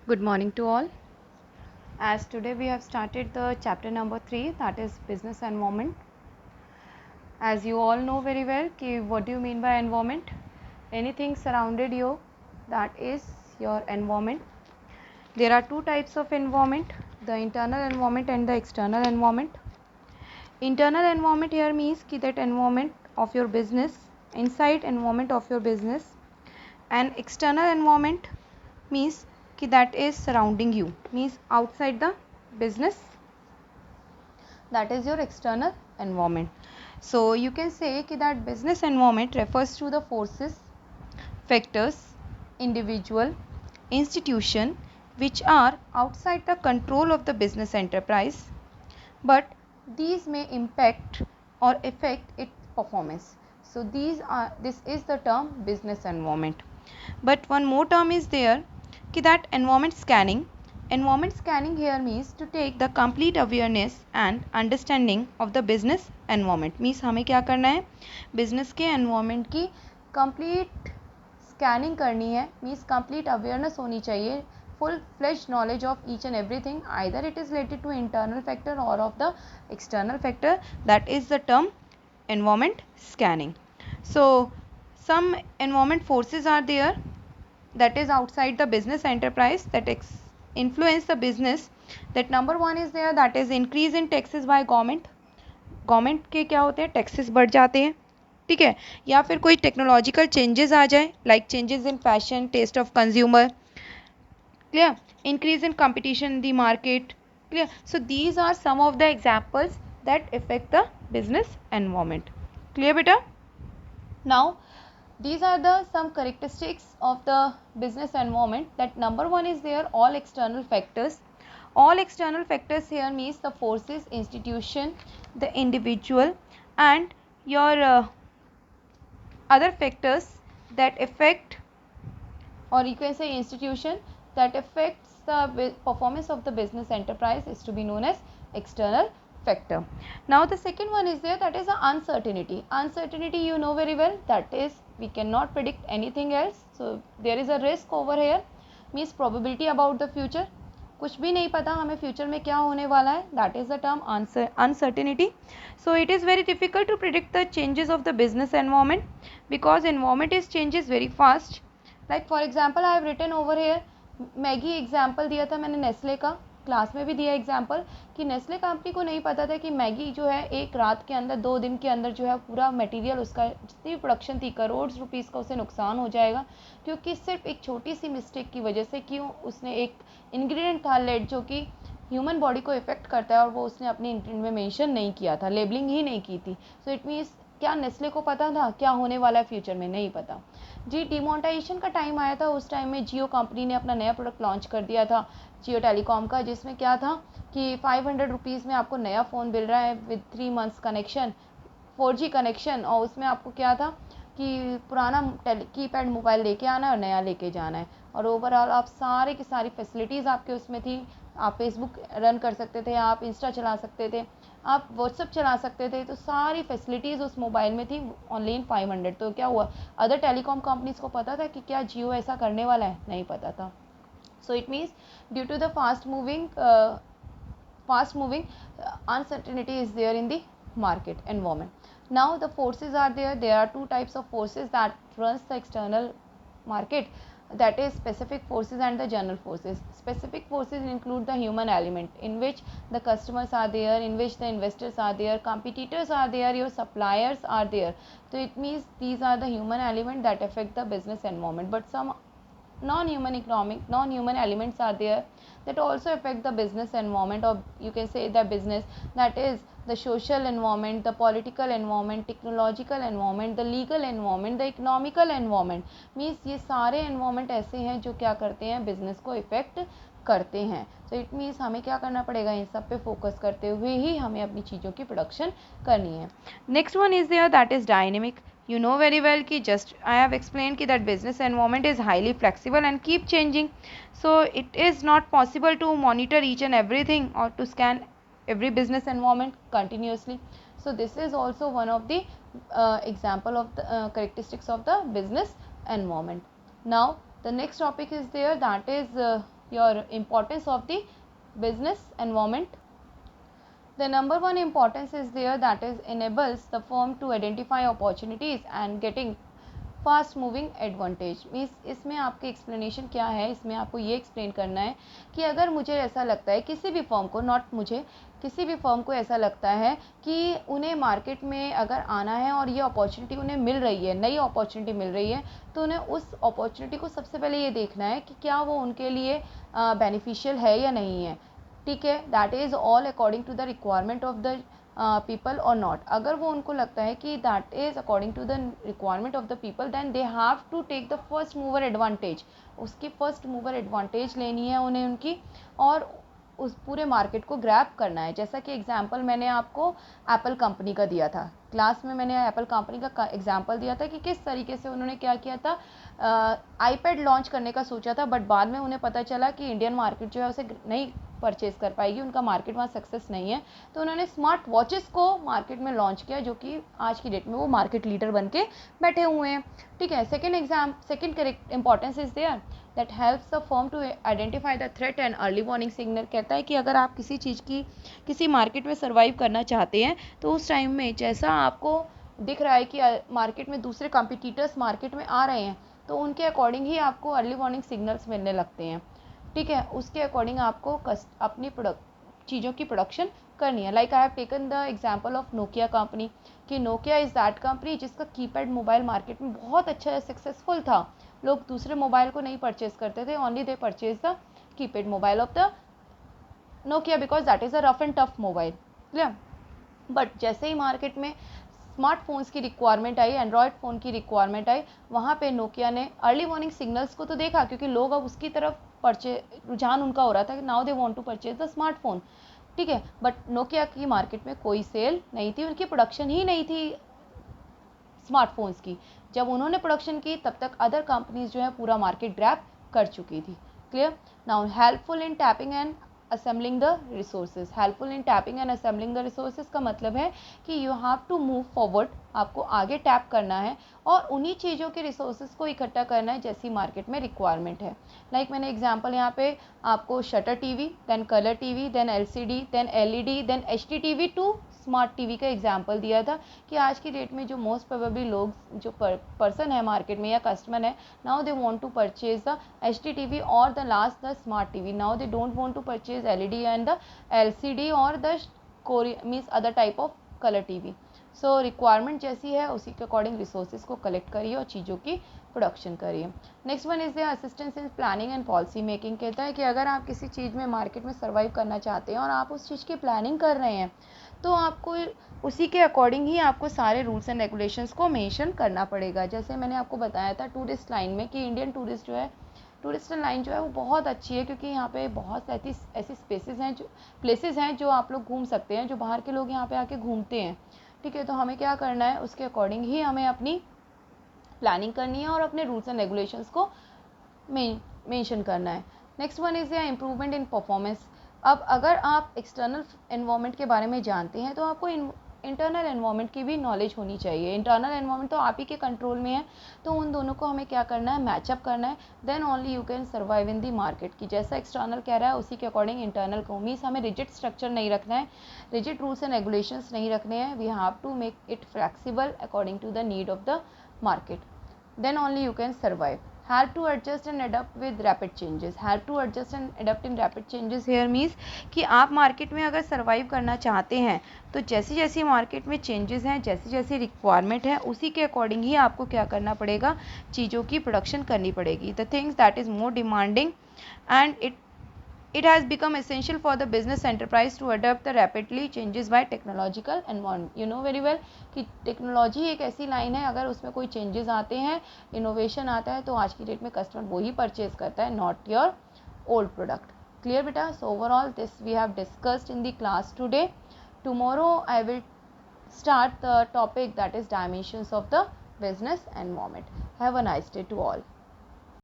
Good morning to all. As today we have started the chapter number 3, that is business environment. As you all know very well, what do you mean by environment? Anything surrounded you, that is your environment. There are two types of environment, the internal environment and the external environment. Internal environment here means that environment of your business, inside environment of your business, and external environment means that is surrounding you, means outside the business, that is your external environment. So you can say that business environment refers to the forces, factors, individual, institution which are outside the control of the business enterprise, but these may impact or affect its performance. So this is the term business environment. But one more term is there, that environment scanning. Environment scanning here means to take the complete awareness and understanding of the business environment. Means हमें क्या करना है, business के environment की complete scanning करनी है. Means complete awareness होनी चाहिए, full fledged knowledge of each and everything, either it is related to internal factor or of the external factor. That is the term environment scanning. So some environment forces are there, that is outside the business enterprise, that influence the business. That number one is there, that is increase in taxes by government. Government के क्या होते हैं, taxes बढ़ जाते हैं, ठीक है. या फिर कोई टेक्नोलॉजिकल चेंजेस आ जाए, like changes in fashion, taste of consumer, clear, increase in competition in the market, clear. So these are some of the examples that effect the business environment. Clear बेटा? Now these are the some characteristics of the business environment. That number one is there, all external factors. All external factors here means the forces, institution, the individual, and your other factors that affect, or you can say institution that affects the performance of the business enterprise is to be known as external factor. Now the second one is there, that is the uncertainty. Uncertainty, you know very well, that is we cannot predict anything else. So there is a risk over here, means probability about the future. कुछ भी नहीं पता हमें future में क्या होने वाला है, that is the term uncertainty. So it is very difficult to predict the changes of the business environment, because environment is changes very fast. Like for example I have written over here, Maggi example दिया था मैंने, Nestle का class में भी दिया example, कि Nestle company को नहीं पता था कि मैगी जो है एक रात के अंदर, 2 दिन के अंदर जो है पूरा मटेरियल उसका जितनी भी प्रोडक्शन थी करोड़ रुपीज़ का उसे नुकसान हो जाएगा, क्योंकि सिर्फ एक छोटी सी मिस्टेक की वजह से, क्यों उसने एक इंग्रेडिएंट था लेड जो कि ह्यूमन बॉडी को इफेक्ट करता है, और वो उसने अपनी इंग्रेडिएंट में मेंशन नहीं किया था, लेबलिंग ही नहीं की थी. सो इट मीन्स क्या नेस्ले को पता था क्या होने वाला है फ्यूचर में? नहीं पता जी. डिमोनेटाइजेशन का टाइम आया था, उस टाइम में जियो कंपनी ने अपना नया प्रोडक्ट लॉन्च कर दिया था, जियो टेलीकॉम का, जिसमें क्या था कि 500 रुपीज़ में आपको नया फ़ोन मिल रहा है with 3 months connection, 4G connection, और उसमें आपको क्या था कि पुराना कीपैड मोबाइल लेके आना है और नया लेके जाना है, और ओवरऑल आप सारे की सारी फैसिलिटीज़ आपके उसमें थी. आप फेसबुक रन कर सकते थे, आप इंस्टा चला सकते थे, आप व्हाट्सअप चला सकते थे, तो सारी फैसिलिटीज़ उस मोबाइल में थी ओनली इन 500. तो क्या हुआ, अदर टेलीकॉम कंपनीज़ को पता था कि क्या जियो ऐसा करने वाला है? नहीं पता था. So it means due to the fast moving uncertainty is there in the market environment. Now the forces are there. There are two types of forces that runs the external market, that is specific forces and the general forces. Specific forces include the human element, in which the customers are there, in which the investors are there, competitors are there, your suppliers are there. So it means these are the human element that affect the business environment. But some non-human elements are there that also affect the business environment, or you can say the business, that is the social environment, the political environment, technological environment, the legal environment, the economical environment. Means ये सारे environment ऐसे हैं जो क्या करते हैं, business को affect करते हैं. So it means हमें क्या करना पड़ेगा, इन सब पे फोकस करते हुए ही हमें अपनी चीज़ों की प्रोडक्शन करनी है. Next one is there, that is dynamic. You know very well कि just I have explained कि that business environment is highly flexible and keep changing. So it is not possible to monitor each and everything or to scan every business environment continuously. So this is also one of the example of the characteristics of the business environment. Now the next topic is there, that is your importance of the business environment. The number one importance is there, that is enables the firm to identify opportunities and getting fast moving advantage. Means इसमें आपके explanation क्या है, इसमें आपको ये explain करना है कि अगर मुझे ऐसा लगता है किसी भी फर्म को, नॉट मुझे, किसी भी फर्म को ऐसा लगता है कि उन्हें मार्केट में अगर आना है और ये अपॉर्चुनिटी उन्हें मिल रही है, नई अपॉर्चुनिटी मिल रही है, तो उन्हें उस अपॉर्चुनिटी को सबसे पहले ये देखना है कि क्या वो उनके लिए बेनिफिशियल है या नहीं है। ठीक है, that is all according to the requirement of the people और नॉट। अगर वो उनको लगता है कि that is according to the requirement of the people, then they have to take the first mover advantage. उसकी फर्स्ट मूवर एडवांटेज लेनी है उन्हें उनकी, और उस पूरे मार्केट को ग्रैब करना है। जैसा कि एग्जांपल मैंने आपको एप्पल कंपनी का दिया था क्लास में, मैंने एप्पल कंपनी का एग्जांपल दिया था कि किस तरीके से उन्होंने क्या किया था, आईपैड लॉन्च करने का सोचा था, बट बाद में उन्हें पता चला कि इंडियन मार्केट जो है उसे नहीं परचेज कर पाएगी, उनका मार्केट वहाँ सक्सेस नहीं है, तो उन्होंने स्मार्ट वॉचेस को मार्केट में लॉन्च किया, जो कि आज की डेट में वो मार्केट लीडर बन के बैठे हुए हैं। ठीक है, second correct importance is there that helps the firm to identify the threat and early warning signal. कहता है कि अगर आप किसी चीज़ की, किसी मार्केट में सर्वाइव करना चाहते हैं, तो उस टाइम में जैसा आपको दिख रहा है कि मार्केट में दूसरे कॉम्पिटिटर्स मार्केट में आ रहे हैं, तो उनके अकॉर्डिंग ही आपको अर्ली वार्निंग सिग्नल्स मिलने लगते हैं। ठीक है, उसके अकॉर्डिंग आपको अपनी चीज़ों की प्रोडक्शन करनी है। Like I have taken the example of Nokia company, कि नोकिया इज़ दैट कंपनी जिसका कीपैड मोबाइल मार्केट में बहुत अच्छा सक्सेसफुल था। लोग दूसरे मोबाइल को नहीं परचेज करते थे, only they purchase the keypad mobile of the Nokia because that is a rough and tough mobile. Clear, but जैसे ही मार्केट में स्मार्टफोन्स की रिक्वायरमेंट आई, एंड्रॉयड फ़ोन की रिक्वायरमेंट आई, वहाँ पे नोकिया ने अर्ली वार्निंग सिग्नल्स को तो देखा, क्योंकि लोग अब उसकी तरफ रुझान उनका हो रहा था कि now they want to purchase the smartphone. ठीक है, बट नोकिया की मार्केट में कोई सेल नहीं थी, उनकी प्रोडक्शन ही नहीं थी स्मार्टफोन्स की। जब उन्होंने प्रोडक्शन की, तब तक अदर कंपनीज जो है पूरा मार्केट ग्रैब कर चुकी थी। Clear, now helpful in tapping and assembling the resources. Helpful in tapping and assembling the resources का मतलब है कि you have to move forward, आपको आगे टैप करना है और उन्हीं चीज़ों के रिसोर्सेज को इकट्ठा करना है जैसी मार्केट में रिक्वायरमेंट है। लाइक मैंने एग्जांपल यहाँ पे आपको shutter TV, then colour TV, then LCD, then LED, then HD TV to smart TV का एग्जांपल दिया था कि आज की डेट में जो मोस्ट प्रोबेबली लोग जो पर्सन है मार्केट में या कस्टमर है, now they want to purchase the HD TV or the last the smart TV. Now they don't want to purchase LED and the LCD or the Korean means other type of colour TV. So requirement जैसी है उसी के according resources को collect करिए और चीज़ों की production करिए। Next one is the assistance in planning and policy making. कहता है कि अगर आप किसी चीज़ में मार्केट में सर्वाइव करना चाहते हैं और आप उस चीज़ की प्लानिंग कर रहे हैं, तो आपको उसी के अकॉर्डिंग ही आपको सारे रूल्स एंड रेगुलेशंस को मेंशन करना पड़ेगा। जैसे मैंने आपको बताया था टूरिस्ट लाइन में कि इंडियन टूरिस्ट जो है, टूरिस्ट लाइन जो है वो बहुत अच्छी है, क्योंकि यहाँ पे बहुत ऐसी स्पेसेस हैं, जो प्लेसेस हैं जो आप लोग घूम सकते हैं, जो बाहर के लोग यहाँ पे आके घूमते हैं। ठीक है, तो हमें क्या करना है, उसके अकॉर्डिंग ही हमें अपनी प्लानिंग करनी है और अपने रूल्स एंड रेगुलेशंस को मेंशन करना है। Next one is the improvement in performance. अब अगर आप एक्सटर्नल एनवायरनमेंट के बारे में जानते हैं, तो आपको इंटरनल एनवायरनमेंट की भी नॉलेज होनी चाहिए। इंटरनल एनवायरनमेंट तो आप ही के कंट्रोल में है, तो उन दोनों को हमें क्या करना है, मैचअप करना है, then only you can survive in the market. की जैसा एक्सटर्नल कह रहा है उसी के अकॉर्डिंग इंटरनल को, मीन्स हमें रिजिड स्ट्रक्चर नहीं रखना है, रिजिड रूल्स एंड रेगुलेशंस नहीं रखने हैं, we have to make it flexible according to the need of the market, then only you can survive. Have to adjust and adapt with rapid changes. Have to adjust and adapt in rapid changes here means कि आप market में अगर survive करना चाहते हैं, तो जैसी जैसी मार्केट में चेंजेस हैं, जैसी जैसी रिक्वायरमेंट है, उसी के अकॉर्डिंग ही आपको क्या करना पड़ेगा, चीज़ों की प्रोडक्शन करनी पड़ेगी। The things that is more demanding and it has become essential for the business enterprise to adapt the rapidly changes by technological environment. You know very well कि टेक्नोलॉजी एक ऐसी लाइन है, अगर उसमें कोई चेंजेस आते हैं, इनोवेशन आता है, तो आज की डेट में कस्टमर वही परचेज करता है, not your old product. Clear बेटा? So overall this we have discussed in the class today. Tomorrow I will start the topic that is dimensions of the business environment. Have a nice day to all.